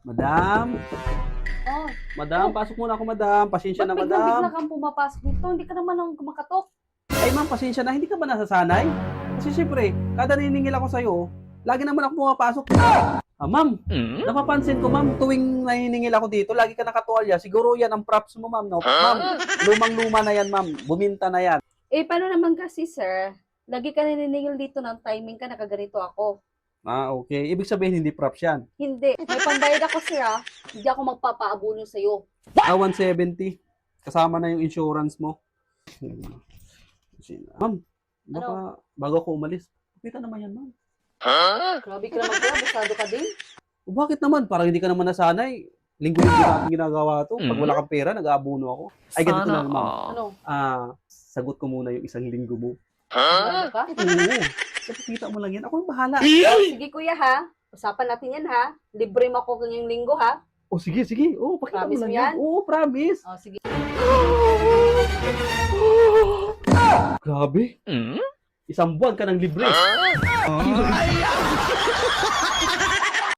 Madam? Oh, Madam, pasok muna ako, madam. Pasensya ba't na, bigla madam. kang pumapasok dito? Hindi ka naman ang kumakatok. Ay, ma'am, pasensya na. Hindi ka ba nasasanay? Kasi syempre, kada niningil ako sa'yo, lagi naman ako pumapasok. Ma'am, napapansin ko, ma'am, tuwing naniningil ako dito, lagi ka nakatuwalya. Siguro yan ang props mo, ma'am, no? Ma'am, lumang-luma na yan, ma'am. Buminta na yan. Eh, paano naman kasi, sir? Lagi ka naniningil dito ng timing ka, nakaganito ako. Okay. Ibig sabihin, hindi props yan. Hindi. May pambayad ako, sir, ha? Hindi ako magpapaabuno sa'yo. 170. Kasama na yung insurance mo. Ma'am, baka bago ako umalis, kita naman yan, ma'am. Grabe ka naman, sir. Basado ka din. O, bakit naman? Parang hindi ka naman nasanay. Linggo-linggo natin ginagawa to. Pag wala kang pera, nag-aabuno ako. Ay, ganito na, ma'am. Ano? Sagot ko muna yung isang linggo mo. Ano ka? Oo. Kapita mo lang yan. Ako ang bahala. Sige, kuya, ha? Usapan natin yan, ha? Libre mo ako ngayong linggo, ha? O, sige, sige. Oo, pakita mo Promise lang mo yan. yan? Oo, promise. Oh, sige. Grabe. Isang buwan ka ng libre.